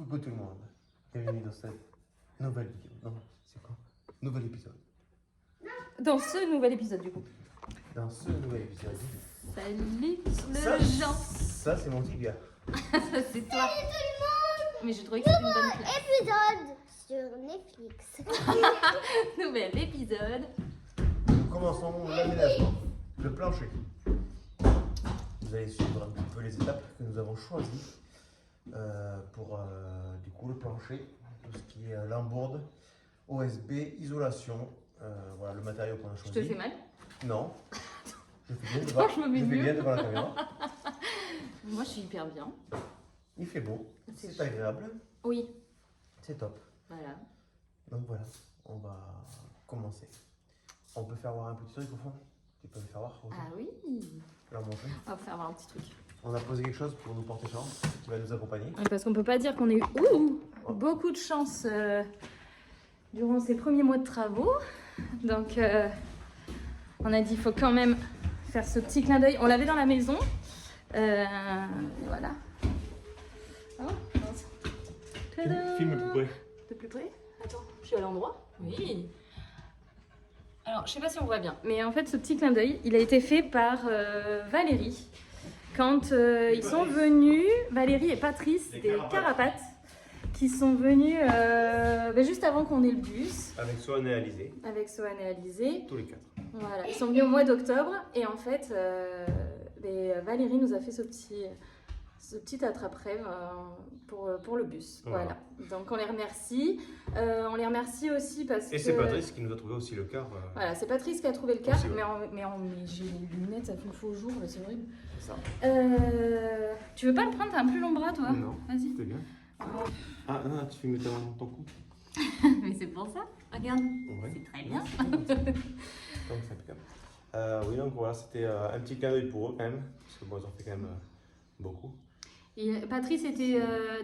Coucou tout le monde, bienvenue dans cette nouvelle vidéo. Non, c'est quoi? Nouvel épisode. Dans ce nouvel épisode du coup. Dans ce nouvel épisode. Salut Ça, le Jean. ça c'est mon petit gars. Ça c'est toi. Mais je trouvais que c'était une bonne place. Épisode sur Netflix. Nouvel épisode. Nous commençons l'aménagement, le plancher. Vous allez suivre un petit peu les étapes que nous avons choisies pour du coup le plancher, tout ce qui est lambourde, OSB, isolation. Voilà le matériau qu'on a Je choisi. te fais mal? Non. Je fais bien Attends, je me mets fais mieux. bien devant la caméra. Moi je suis hyper bien. Il fait beau, C'est c'est agréable, Oui. c'est top. Voilà. Donc voilà, on va commencer. On peut faire voir un petit truc au fond. Tu peux me faire voir aussi. Ah oui. Leur montrer. On va faire voir un petit truc. On a posé quelque chose pour nous porter chance, qui va nous accompagner. Parce qu'on peut pas dire qu'on a eu beaucoup de chance durant ces premiers mois de travaux. Donc on a dit il faut quand même faire ce petit clin d'œil. On l'avait dans la maison. Voilà. Oh, mince. Tadam. Filme plus près. De plus près? Attends, je suis à l'endroit. Oui. Alors, je sais pas si on voit bien, mais en fait, ce petit clin d'œil, il a été fait par Valérie. Quand ils sont venus, Valérie et Patrice des Carapates, qui sont venus juste avant qu'on ait le bus, Avec Swan et Alizé, avec Sohan et Alizé. tous les quatre. Voilà, ils sont venus au mois d'octobre, et en fait, Valérie nous a fait ce petit attrape-rêve pour le bus. Voilà. Voilà. Donc on les remercie. On les remercie aussi parce que... Et c'est Patrice qui nous a trouvé aussi le car. Voilà, c'est Patrice qui a trouvé le car, Aussi, ouais. mais j'ai les lunettes, ça fait faux jour, là, c'est horrible. C'est ça. Tu veux pas le prendre? T'as un plus long bras, toi? Non. Vas-y. C'était bien. Ah non, tu filmes ton cou. Mais c'est pour ça. Regarde. Ouais. C'est très bien. Donc c'est impeccable. Oui, donc voilà, c'était un petit clin d'œil pour eux quand même. Parce que bon, ils ont fait quand même beaucoup. Et Patrice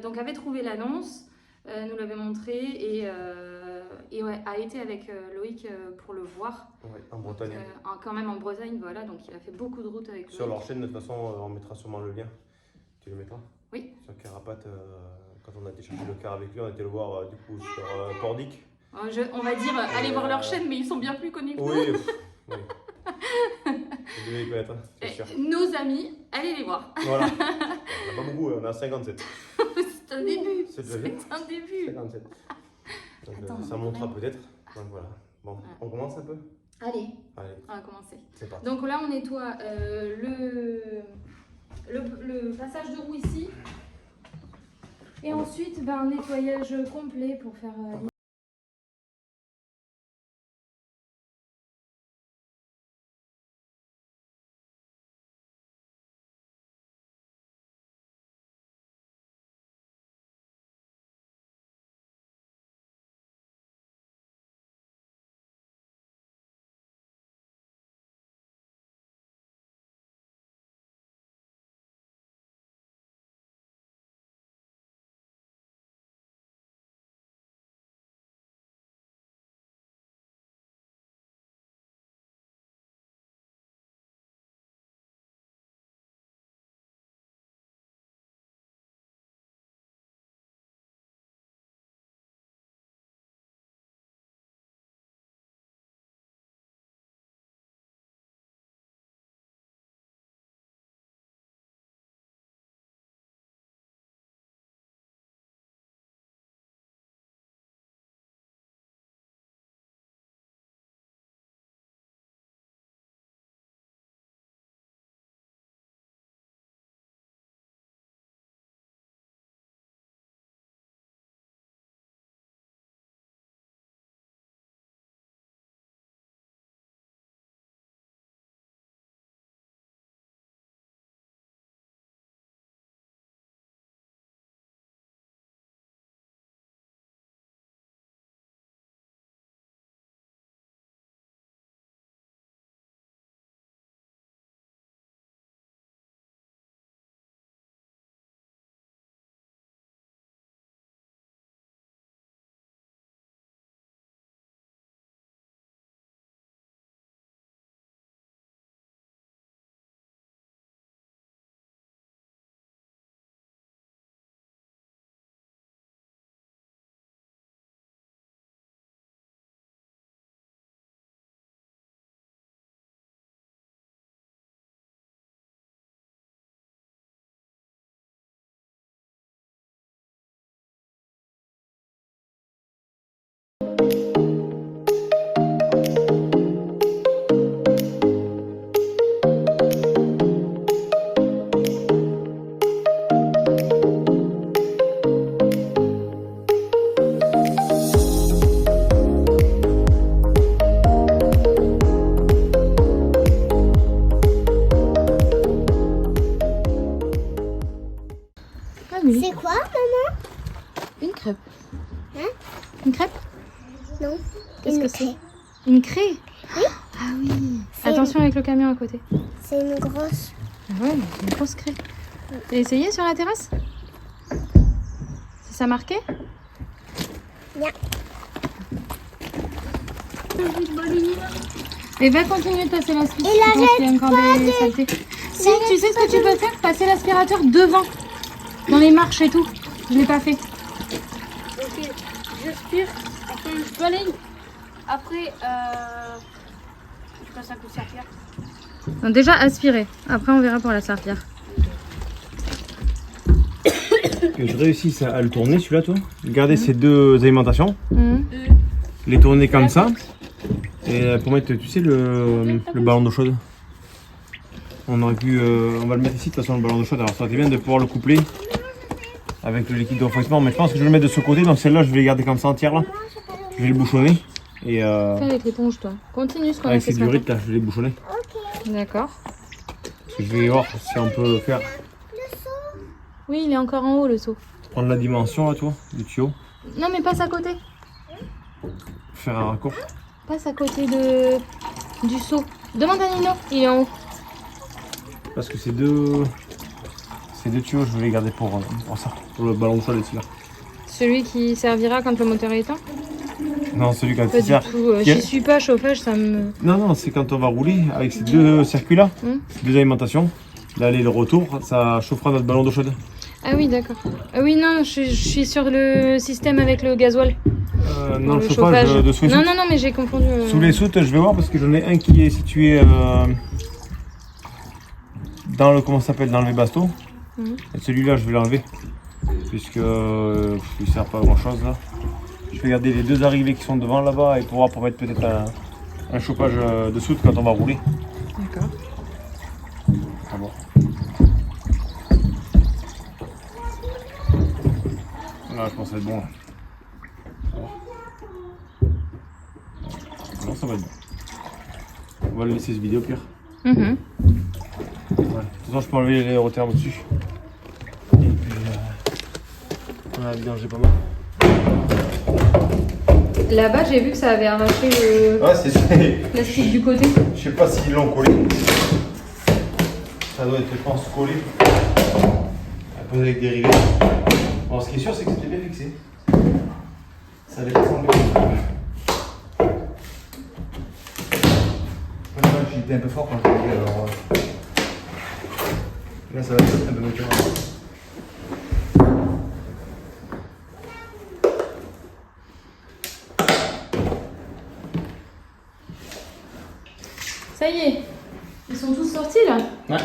donc avait trouvé l'annonce, nous l'avait montré et ouais, a été avec Loïc pour le voir. Ouais, en Bretagne. Quand même en Bretagne, voilà, donc il a fait beaucoup de routes avec Sur Loïc. leur chaîne, de toute façon, on mettra sûrement le lien. Tu le mettras? Oui. Sur Carapates, quand on a été chercher le car avec lui, on a été le voir du coup sur Pordic. On va dire, allez voir leur chaîne, mais ils sont bien plus connus que nous. Oui, oui. Vous devez les connaître, c'est sûr. Nos amis, allez les voir. Voilà. On n'a pas beaucoup, on a 57. C'est un début. C'est déjà bien. C'est un début. 57. Donc, Attends, ça mais montera vraiment. peut-être. Donc voilà. Bon, on commence un peu? Allez, Allez, on va commencer. c'est parti. Donc là, on nettoie le passage de roue ici. Et ensuite, un nettoyage complet pour faire Amélie. C'est quoi, maman? Une crêpe. Hein? Une crêpe? Non. Qu'est-ce Une que c'est? craie. Une craie? Oui. Ah oui. C'est Attention avec le camion à côté. C'est une grosse. Ah ouais, c'est une grosse craie. T'as essayé sur la terrasse? C'est ça marqué? Bien. Et va continuer de passer l'aspirateur. Il arrête Il y a encore des saletés. Si, tu sais ce que tu peux faire? Passer l'aspirateur devant. Dans les marches et tout. Je l'ai pas fait. Ok, j'aspire, après je balaye, après je passe un coup de serpillère. Donc déjà aspirer. Après on verra pour la serpillère. Que je réussisse à le tourner celui-là, toi. Garder ces deux alimentations, Mhm. les tourner comme ça. Et pour mettre, tu sais, le ballon d'eau chaude. On aurait pu. On va le mettre ici de toute façon, le ballon d'eau chaude. Alors ça aurait été bien de pouvoir le coupler avec le liquide de refroidissement. Mais je pense que je vais le mettre de ce côté. Donc celle-là, je vais les garder comme ça entière là. Je vais le bouchonner. Et Fais avec l'éponge toi. Continue ce qu'on a avec fait ces ce matin. durites là, je vais les bouchonner. D'accord. Parce que je vais voir si on peut faire. Oui, il est encore en haut le seau. Prendre la dimension là, toi, du tuyau. Non mais passe à côté. Faire un raccord. Passe à côté du seau. Demande à Nino, il est en haut. Parce que ces deux tuyaux, je vais les garder pour ça. Pour le ballon de chaud ici là. Celui qui servira quand le moteur est éteint. Non, celui quand Pas il du sert. tout. J'y suis pas, chauffage, ça me... Non, c'est quand on va rouler avec ces deux circuits là, ces deux alimentations. L'aller et le retour, ça chauffera notre ballon d'eau chaude. Ah oui, d'accord. Ah oui, non, je suis sur le système avec le gasoil. Non, Pour le chauffage de sous les Non, soutes. non, mais j'ai confondu. Sous les soutes, je vais voir parce que j'en ai un qui est situé dans le, comment ça s'appelle, dans le Webasto. Et celui-là, je vais l'enlever puisque il sert pas à grand chose là. Je vais garder les deux arrivées qui sont devant là-bas et pouvoir mettre peut-être un chauffage de soute quand on va rouler. D'accord. Ah bon. Là, je pense que ça va être bon. Là. Non, ça va être bon. On va le laisser ce vidéo, pire. Mhm. Ouais. De toute façon, je peux enlever les roteurs au-dessus. Et puis, on a vidangé pas mal. Là-bas, j'ai vu que ça avait arraché le Ouais, c'est. plastique du côté. Je sais pas s'ils l'ont collé. Ça doit être, je pense, collé. Un peu avec des rivets. Bon, ce qui est sûr, c'est que c'était bien fixé. Ça allait pas sembler. J'étais un peu fort quand je l'ai dit, alors. Là, ça va être un peu mieux. Ça y est, ils sont tous sortis là. Ouais.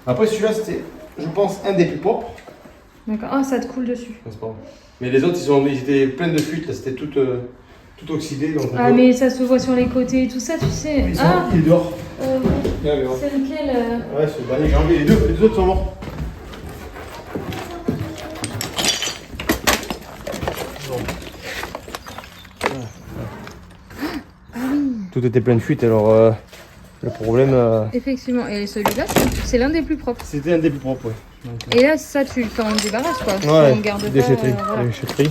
Après, celui-là, c'était, je pense, un des plus propres. D'accord. Ah, ça te coule dessus. C'est pas vrai. Mais les autres, ils étaient pleins de fuites, là, c'était tout oxydé. Donc Ah, mais ça se voit sur les côtés et tout ça, tu sais. Ils sont, Ah, il est dehors. c'est lequel Ouais, c'est le dernier que j'ai enlevé. Les autres sont morts. Tout était plein de fuites, alors le problème. Effectivement. Et celui-là, c'est l'un des plus propres. C'était un des plus propres, ouais. Donc, Et là, ça, tu t'en débarrasses quoi. ouais, On garde pas, déchetterie. voilà. Déchetterie.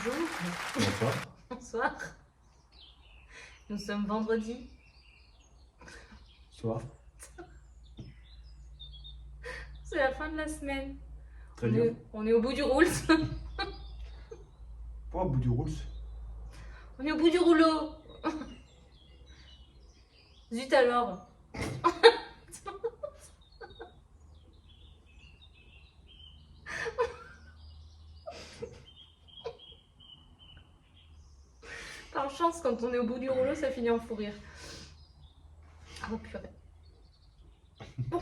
Bonjour. Bonsoir. Bonsoir. Nous sommes vendredi. Soir. C'est la fin de la semaine. Très bien. On est au bout du rouleau. Pas au bout du rouleau. On est au bout du rouleau. Zut alors. Par chance, quand on est au bout du rouleau, ça finit en fou rire. Oh purée. Bon.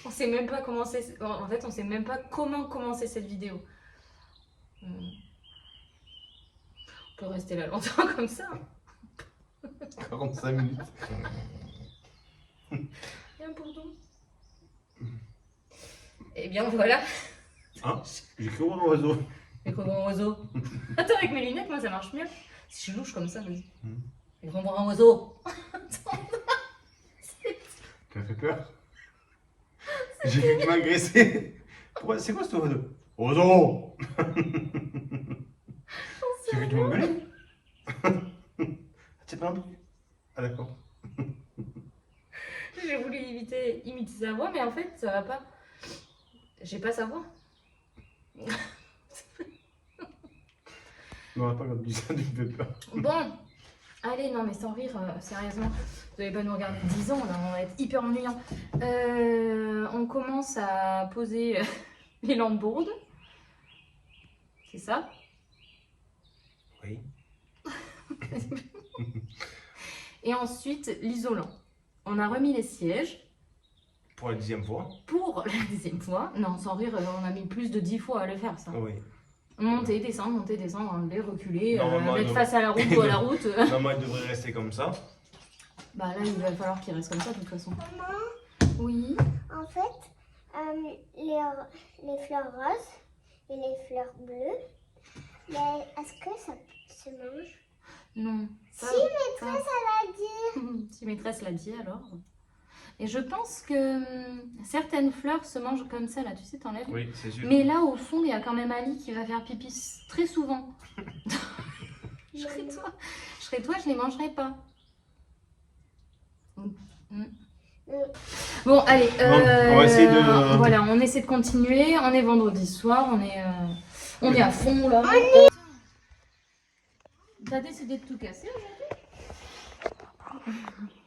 On sait même pas comment c'est. En fait, on sait même pas comment commencer cette vidéo. On peut rester là longtemps comme ça. 45 minutes. Bien pour nous. Eh bien voilà. Hein? J'ai cru voir un oiseau. Les gros oiseaux. Attends, avec mes lunettes, moi ça marche mieux. Si je louche comme ça, vas-y. Les gros voir un oiseau. Tu m'as fait peur. J'ai fait m'agresser. Pourquoi? C'est quoi ce oiseau? Oiseau! Tu veux que tu m'engueules? Tu sais pas un peu? Ah d'accord. J'ai voulu imiter sa voix, mais en fait, ça va pas. J'ai pas sa voix. Non, pas comme ça, tu me fais peur. Bon, allez, non mais sans rire, sérieusement, vous n'allez pas nous regarder 10 ans, là, on va être hyper ennuyant. On commence à poser les lampes bourdes. C'est ça? Oui. Et ensuite, l'isolant. On a remis les sièges. Pour la 10e fois. Pour la 10e fois. Non, sans rire, on a mis plus de 10 fois à le faire, ça. Oui. Monter, descendre, enlever, reculer, Normalement, mettre il face à la route ou à la route. Normalement, il devrait rester comme ça. Bah là, il va falloir qu'il reste comme ça, de toute façon. Maman, Oui. en fait, les fleurs roses et les fleurs bleues, mais est-ce que ça se mange? Non. Si, maîtresse, elle a dit. Si maîtresse l'a dit, alors. Et je pense que certaines fleurs se mangent comme ça, là, tu sais, t'enlèves. Oui, c'est sûr. Mais là, au fond, il y a quand même Ali qui va faire pipi très souvent. Je serais toi, je les mangerai pas. Bon, allez. on va essayer de... Voilà, on essaie de continuer. On est vendredi soir, on est à fond, là. T'as décidé de tout casser aujourd'hui?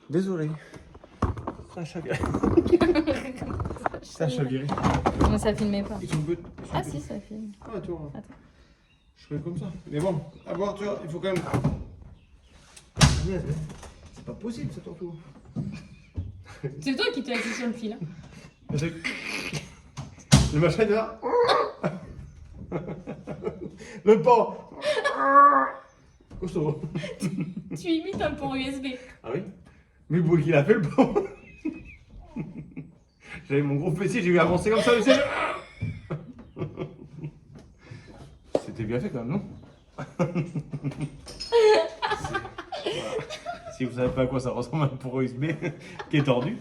Désolé. C'est un chaviré. C'est un chaviré. Non, ça filmait pas. Ils sont peu. Ah si, ça filme. Ah, tu vois. Attends. Je fais comme ça. Mais bon, à voir, tu vois, il faut quand même. C'est pas possible, c'est ton tour. C'est toi qui t'es assis sur le fil. Hein. Le machin est là. Le pan. Costaud. Tu imites un port USB. Ah oui? Mais le bruit qu'il a fait, le pan. J'avais mon gros fessier, j'ai vu avancer comme ça, monsieur. C'était bien fait quand même, non? Voilà. Si vous savez pas à quoi ça ressemble un port USB qui est tordu,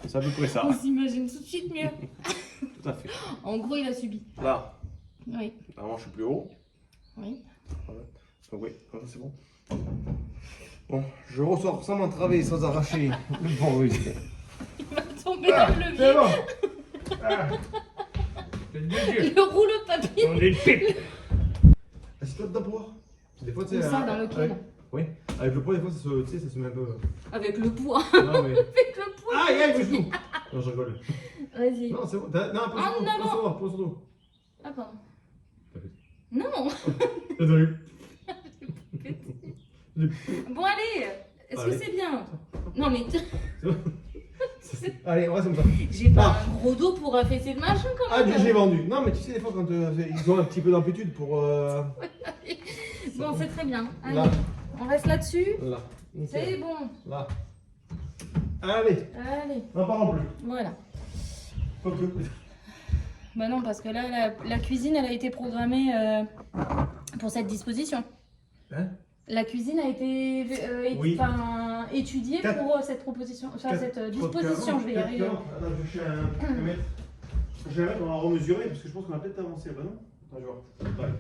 c'est à peu près ça. On s'imagine tout de suite mieux. Tout à fait. En gros, il a subi. Là, Oui. normalement je suis plus haut. Oui. Voilà. Donc oui, comme ça c'est bon. Bon, je ressors sans m'entraver, sans arracher le port USB. Il va tomber dans le levier. C'est bon. Ah. Le rouleau de papier. On est pipe. Assieds-toi dedans pour voir. Des fois, tu sais. Où ça, dans lequel? Oui, avec le poids, des fois, ça se, tu sais, ça se met un peu. Avec le poids. Non, mais. Avec le poids. Aïe, aïe, le genou. Non, je rigole. Vas-y. Non, c'est bon. Non, pose En avant. pose sur dos. Ah, pardon. T'as fait. Non. Désolé. Bon, allez. Est-ce que Allez. c'est bien? Non, mais Allez, on reste comme ça. j'ai pas un gros dos pour affaisser le machin quand Ah, même. je l'ai vendu. Non, mais tu sais, des fois, quand ils ont un petit peu d'amplitude pour. Bon, c'est très bien. Allez, Là. on reste là-dessus. Là. C'est Nickel. bon. Là. Allez. Allez, Non, pas non plus. voilà. Pas que. Bah non, parce que là, la cuisine, elle a été programmée pour cette disposition. Hein? La cuisine a été Oui. étudiée Quatre- pour cette proposition, enfin cette disposition, je vais y arriver. Attends, je vais chercher un mètre. Je vais mettre, on va remesurer parce que je pense qu'on va peut-être avancer, bah non? Un jour. Ouais.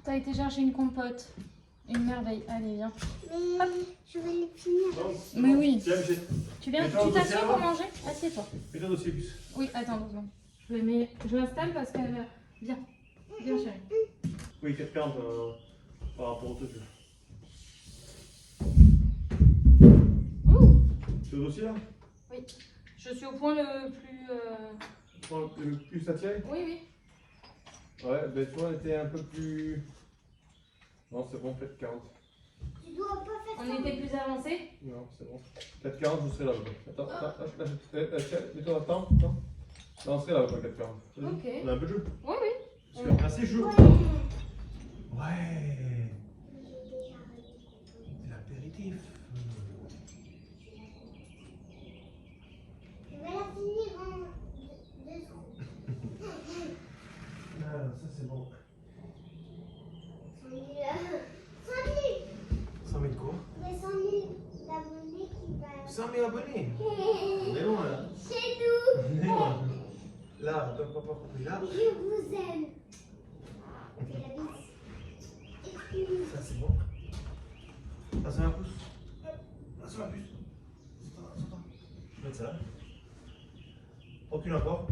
T'as été chercher une compote. Une merveille. Allez, viens. Mais je vais les finir. Mais oui. Tiens, Michel. Tu viens, Mets-toi au tu t'assieds dossier, pour alors. manger? Assieds-toi. Mets-toi au dossier plus. Oui, attends 2 secondes. Je l'installe parce qu'elle... Viens. Viens, chérie. Oui, 4,40 par rapport au truc. Ouh. C'est au dossier là? Oui. Je suis au point le plus... Le plus attiré? Oui, oui. Ouais, ben tu vois, on était un peu plus. Non, c'est bon, 4,40. Tu dois pas faire On était plus avancé. Non, c'est bon. 4,40, je serai là. Attends, mets-toi, attends. Non, on serait là, 4,40. Ok. On a un peu de jeu. Oui, oui. Parce que assez chaud. Ouais. Ouais. J'ai déjà arrêté. C'est l'apéritif. Je vais la finir en 2 secondes. Ah, ça c'est bon. 100 000. 100 000 quoi? Les 100 000 d'abonnés qui va. 100 000 abonnés. On est loin là. Chez nous. On est loin. Là, ton papa compris là. Je vous aime. Fais la bise. Excuse. Ça c'est bon. Ah, ça va plus. Ah, ça va plus. Attends. Je vais mettre ça là. Aucune encore.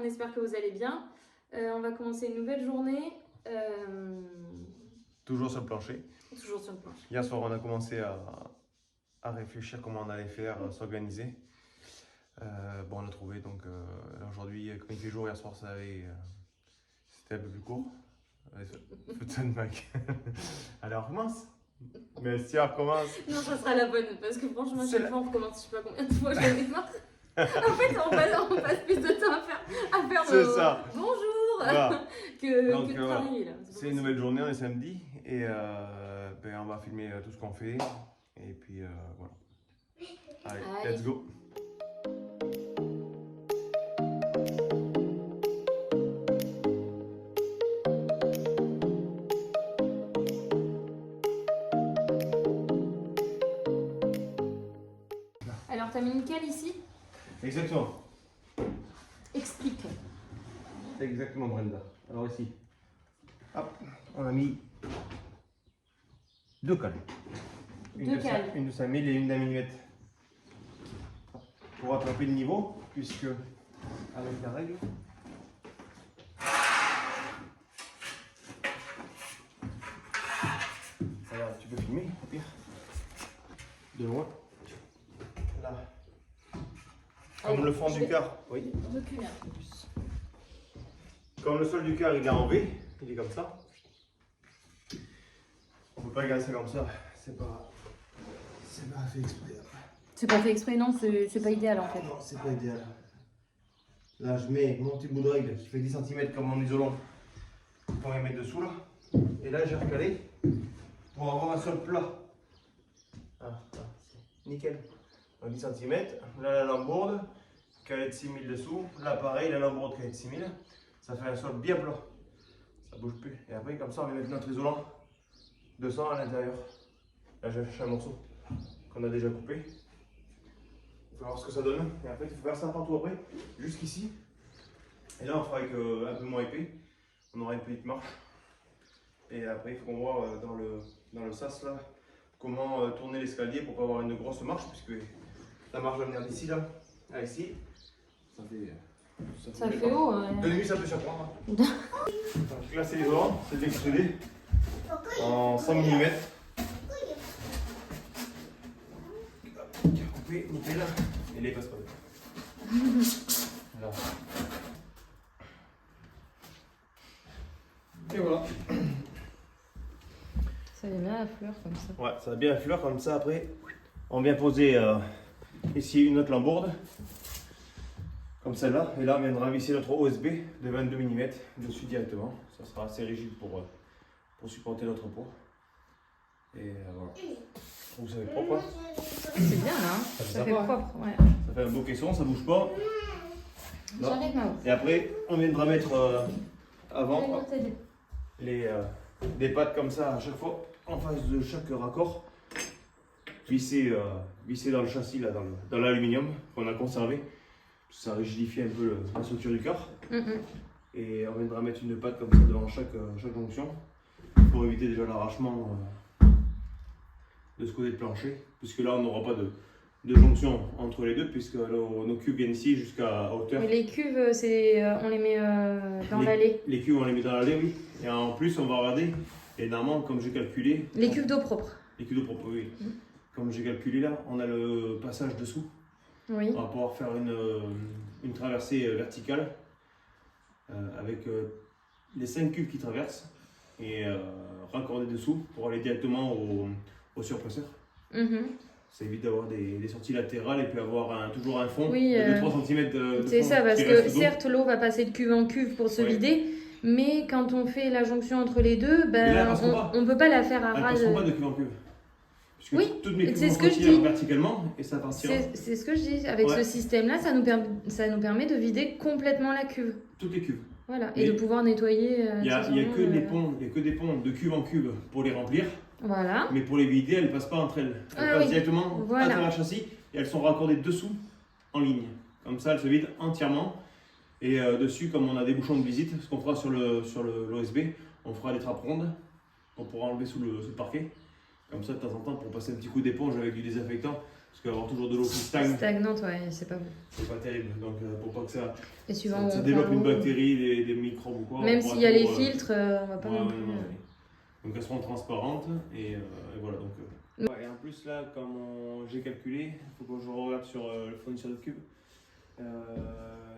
j'espère que vous allez bien. On va commencer une nouvelle journée. Toujours sur le plancher. Toujours sur le plancher. Hier soir, on a commencé à réfléchir comment on allait faire, s'organiser. Bon, on a trouvé, donc aujourd'hui, quand il fait jour, hier soir, c'était un peu plus court. Putain de mec. Allez, on recommence. Mais si on recommence. Non, ça sera la bonne, parce que franchement, C'est chaque fois on recommence, je sais pas combien de fois, j'en ai marre. En fait, on passe plus de temps à faire C'est ça. bonjour Voilà. que Donc, de voilà. travailler. Là. C'est une nouvelle journée, on est samedi et ben, on va filmer tout ce qu'on fait. Et puis voilà. Allez, Allez. let's go. Alors, t'as mis une cale ici? Exactement. Explique. Exactement, Brenda. Alors ici, hop, on a mis deux cales. Deux cales. Une de 5000 et une d'un millimètre. Pour attraper le niveau, puisque avec la règle. Alors tu peux filmer au pire. De loin. Là. Comme Allez, le fond je du vais car. Oui. reculer un peu plus. Comme le sol du car il est en V, il est comme ça. On peut pas garder ça comme ça, c'est pas fait exprès. C'est pas fait exprès, non, c'est pas idéal en fait. Non, c'est pas idéal. Là, je mets mon petit bout de règle, je fais 10 cm comme mon isolant pour y mettre dessous là. Et là, j'ai recalé pour avoir un sol plat. Nickel. Donc 10 cm. Là, la lambourde, calée de 6000 dessous. Là, pareil, la lambourde calée de 6000. Ça fait un sol bien plat. Ça bouge plus. Et après, comme ça, on va mettre notre isolant 200 à l'intérieur. Là, j'ai cherché un morceau qu'on a déjà coupé. Il faut voir ce que ça donne. Et après, il faut faire ça partout après, jusqu'ici. Et là, on fera avec un peu moins épais. On aura une petite marche. Et après, il faut qu'on voit dans le sas là comment tourner l'escalier pour pas avoir une grosse marche, puisque la marche va venir d'ici là à ici. Ça fait haut. De nuit, ça peut surprendre. Donc là, c'est l'isolant, c'est extrudé en 100 mm. Coupé, nickel. Et là, il passe pas dedans. Là. Et voilà. Ça vient bien à fleur comme ça. Ouais, ça va bien à fleur comme ça. Après, on vient poser ici une autre lambourde, comme celle-là. Et là, on viendra visser notre OSB de 22 mm dessus directement. Ça sera assez rigide pour supporter notre poids. Et voilà. Vous savez propre, hein. C'est bien là, hein. Ça fait propre. Ouais. Ça fait un beau caisson, ça bouge pas. Là. J'arrive Mao. Et après, on viendra mettre avant des pattes comme ça à chaque fois en face de chaque raccord, visser dans le châssis, là, dans l'aluminium qu'on a conservé. Ça rigidifie un peu la structure du car. Et on viendra mettre une patte comme ça devant chaque jonction pour éviter déjà l'arrachement de ce côté de plancher, puisque là on n'aura pas de jonction entre les deux, puisque nos cubes viennent ici jusqu'à hauteur. Mais les cuves, on les met dans l'allée. Les cubes, on les met dans l'allée, oui. Et en plus, on va regarder, et normalement, comme j'ai calculé... Les cuves d'eau propre. Les cubes d'eau propre, oui. Comme j'ai calculé là, on a le passage dessous. Oui. On va pouvoir faire une traversée verticale avec les 5 cubes qui traversent et raccorder dessous pour aller directement au surpresseur. Ça évite d'avoir des sorties latérales et puis avoir toujours un fond de 3 cm de c'est fond ça, parce qui que reste d'eau. certes l'eau va passer de cuve en cuve pour se vider, mais quand on fait la jonction entre les deux, ben, on ne peut pas la faire à ras. Elles ne passeront pas de cuve en cuve. Puisque toutes mes cuves vont sortir verticalement et ça partira. C'est ce que je dis. Avec ce système-là, ça nous permet de vider complètement la cuve. Toutes les cuves. Voilà, et de pouvoir nettoyer. Il n'y a que des ponts de cuve en cuve pour les remplir. Voilà. Mais pour les vider, elles ne passent pas entre elles. Elles passent directement à travers le châssis et elles sont raccordées dessous en ligne. Comme ça, elles se vident entièrement. Et dessus, comme on a des bouchons de visite, ce qu'on fera sur l'OSB, on fera des trappes rondes qu'on pourra enlever sous le parquet. Comme ça, de temps en temps, pour passer un petit coup d'éponge avec du désinfectant. Parce qu'avoir toujours de l'eau qui stagne. Stagnante, ouais, c'est pas bon. C'est pas terrible. Donc, pour pas que ça développe une bactérie, des microbes ou quoi. Même s'il y a les filtres, on va pas non plus. Donc elles seront transparentes et voilà. Donc, et en plus là, comme j'ai calculé, il faut que je regarde sur le fournisseur de cubes.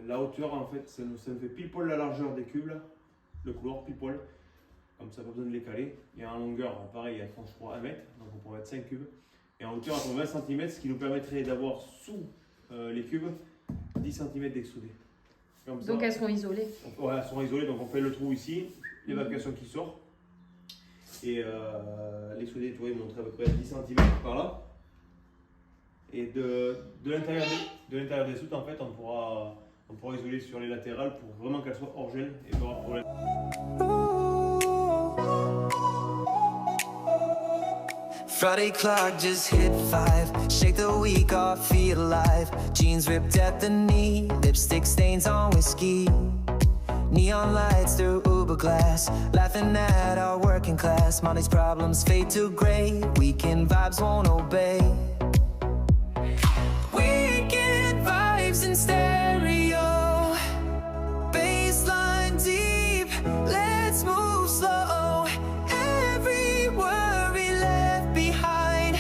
La hauteur en fait, ça me fait pile poil la largeur des cubes là, le couloir pile poil. Comme ça, pas besoin de les caler. Et en longueur, pareil, il y a je crois 1 mètre, donc on pourrait mettre 5 cubes. Et en hauteur, à 20 cm, ce qui nous permettrait d'avoir sous les cubes 10 cm d'extrudé. Donc elles seront isolées. Ouais, elles seront isolées, donc on fait le trou ici, l'évacuation qui sort. Et l'extrudé, tu vois, il montre à peu près 10 cm par là. Et de l'intérieur des soutes, en fait, on pourra isoler sur les latérales pour vraiment qu'elles soient hors gel et pas avoir de problème. Friday clock just hit 5. Shake the week off, feel alive. Jeans ripped at the knee, lipstick stains on whiskey. Neon lights through Uber glass, laughing at our working class. Money's problems fade to gray, weekend vibes won't obey. Weekend vibes in stereo, bassline deep, let's move slow. Every worry left behind,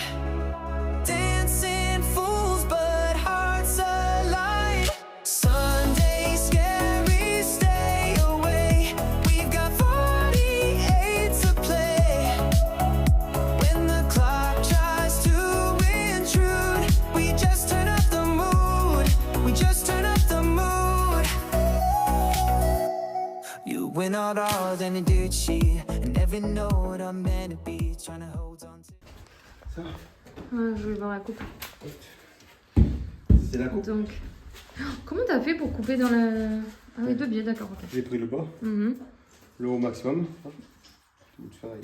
dancing fools but hearts aligned. Sunday scary, stay away, we've got 48 to play. You went out all in a dirt sheet. I never know what I'm meant to be. Trying to hold on to. Je vais voir la coupe. C'est la coupe. Donc, comment t'as fait pour couper dans la... Ah oui, 2 biais, d'accord, ok. J'ai pris le bas, le haut maximum. Tout pareil.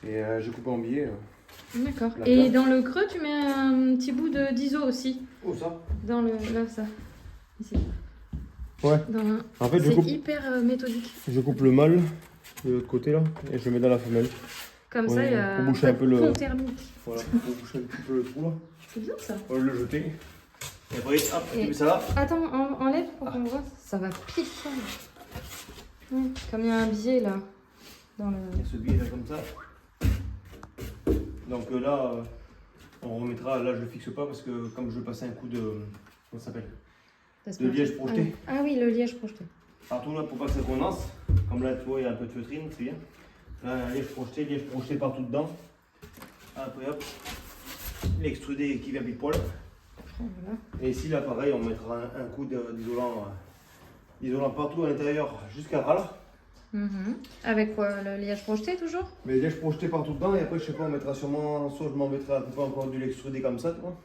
Et j'ai coupé en biais. D'accord. La Et place. dans le creux, tu mets un petit bout d'ISO aussi. Oh ça. Dans le... Là, ça. Ici. Ouais. Dans le... En fait, je C'est coupe, hyper méthodique. je coupe le mâle de l'autre côté là et je le mets dans la femelle. Comme ça, Ouais, il y a pour boucher pas un peu de le- fond thermique. Voilà, pour boucher un petit peu le trou là. C'est bien ça. On va le jeter. Et après, hop, Et- tu mets ça là. Attends, enlève pour qu'on voit. Ça va pile poil. Ouais, comme il y a un biais là. Dans le... Il y a ce biais là comme ça. Donc là, on remettra. Là, je le fixe pas parce que comme je veux passer un coup de. Comment ça s'appelle? De liège projeté. Ah oui, le liège projeté. Partout là pour pas que ça condense. Comme là, tu vois, il y a un peu de feutrine, c'est bien. Là, un liège projeté partout dedans. Après, hop, l'extrudé qui vient pile poil. Voilà. Et ici, là, pareil, on mettra un coup d'isolant partout à l'intérieur jusqu'à ras là. Avec quoi? Le liège projeté toujours? Mais le liège projeté partout dedans. Et après, je sais pas, on mettra sûrement. Soit je m'en mettrai à couper encore du l'extrudé comme ça, tu vois.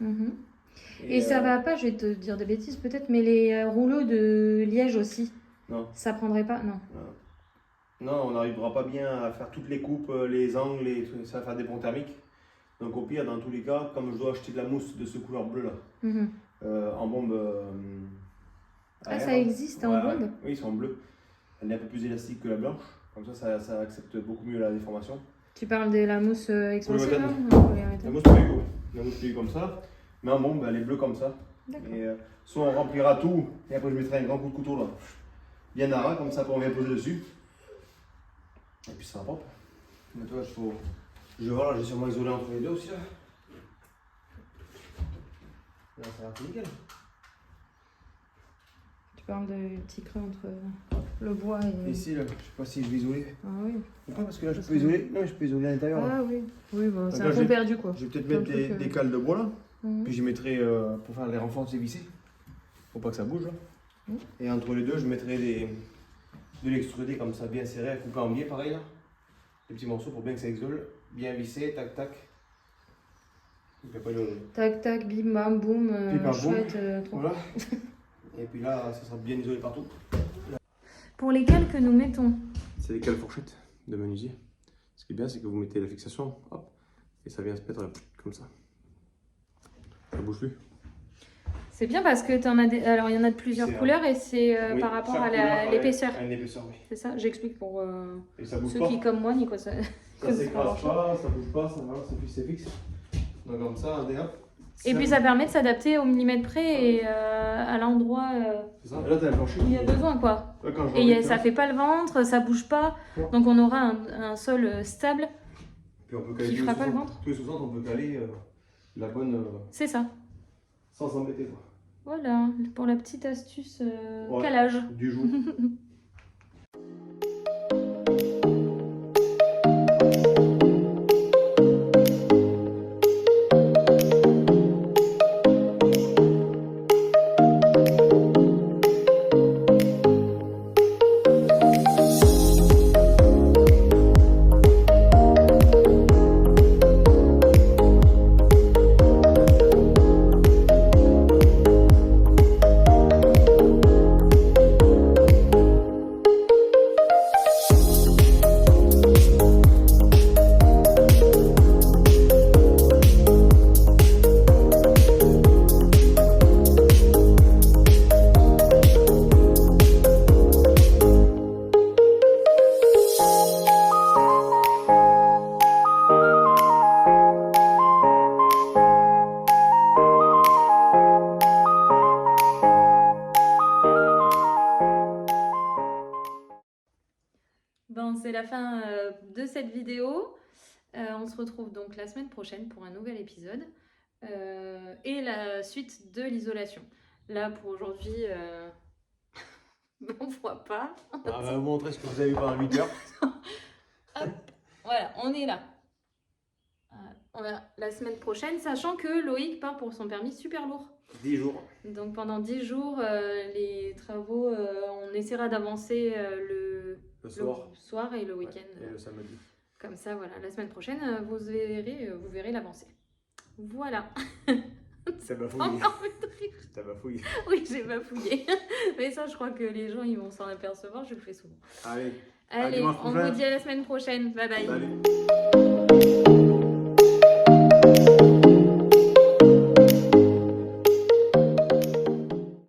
Et ça va pas, je vais te dire des bêtises peut-être, mais les rouleaux de liège aussi, Non. ça prendrait pas? Non. Non, on n'arrivera pas bien à faire toutes les coupes, les angles, et tout, ça va faire des ponts thermiques. Donc au pire, dans tous les cas, comme je dois acheter de la mousse de ce couleur bleu là, en bombe. Ah, air, ça existe en bombe? Oui, ils sont en bleu. Elle est un peu plus élastique que la blanche. Comme ça accepte beaucoup mieux la déformation. Tu parles de la mousse expansive là? Polyuréthane. Non, polyuréthane. La mousse Puyo, oui. La mousse Puyo comme ça. Mais en bombe, elle est bleue comme ça. D'accord. Et soit on remplira tout, et après je mettrai un grand coup de couteau là. Bien à ras, comme ça, après on vient poser dessus. Et puis ça sera propre. Mais toi, je vais voir, là, j'ai sûrement isolé entre les deux aussi. Là, là ça va être nickel. Tu parles de petit creux entre le bois et... Ici, là, je sais pas si je vais isoler. Ah oui. Ou pas, parce que là, je peux isoler. Non, je peux isoler à l'intérieur. là. Ah oui. Oui, bon, c'est là, un je fond vais- perdu quoi. Je vais peut-être Plein mettre de trucs, des cales de bois là. Mhm. Puis je mettrai, pour faire les renforts, vissés. Faut pas que ça bouge là. Et entre les deux, je mettrai de l'extrudé comme ça, bien serré, à couper en biais, pareil là. Des petits morceaux pour bien que ça isole. Bien vissé, tac tac. Il y a pas de- Tac, tac, bim, bam, boum, Bim, bam, boum. chouette, trop. Voilà. Et puis là, ça sera bien isolé partout. Pour les cales que nous mettons, C'est les cales fourchettes de menuisier. Ce qui est bien, c'est que vous mettez la fixation, hop, et ça vient se mettre comme ça. Ça bouge plus. c'est bien parce que t'en as des... Alors il y en a de plusieurs C'est, couleurs et c'est Oui, par rapport chaque à couleur, pareil, l'épaisseur. a une épaisseur, oui. C'est ça, j'explique pour Et ça bouge ceux pas. qui comme moi n'y quoi ça. Ça s'écrase pas, ça bouge pas, ça va, c'est fixe. Donc comme ça, un hop. Et puis ça permet de s'adapter au millimètre près et à l'endroit C'est ça. Et là, t'as un plancher. où il y a besoin quoi. Là, quand je Et remets, ça fait pas le ventre, ça bouge pas, Ouais. donc on aura un sol stable. Puis on peut caler qui tous fera les pas le 60, ventre. tous les 60, on peut caler la bonne C'est ça. sans s'embêter quoi. Voilà, pour la petite astuce Ouais. calage. Du jour. Bon, c'est la fin de cette vidéo. On se retrouve donc la semaine prochaine pour un nouvel épisode et la suite de l'isolation. Là, pour aujourd'hui, on voit pas. On va vous montrer ce que vous avez vu pendant 8 heures. Hop, voilà, on est là. On verra la semaine prochaine, sachant que Loïc part pour son permis super lourd. 10 jours. Donc pendant 10 jours, les travaux, on essaiera d'avancer le Le soir soir et le week-end. et le samedi. Comme ça, voilà. La semaine prochaine, vous verrez l'avancée. Voilà. T'as bafouillé. Encore plus de rire. T'as bafouillé. Oui, j'ai bafouillé. Mais ça, je crois que les gens, ils vont s'en apercevoir. Je le fais souvent. Allez. Allez, dimanche on prochain. vous dit à la semaine prochaine. Bye bye. Salut.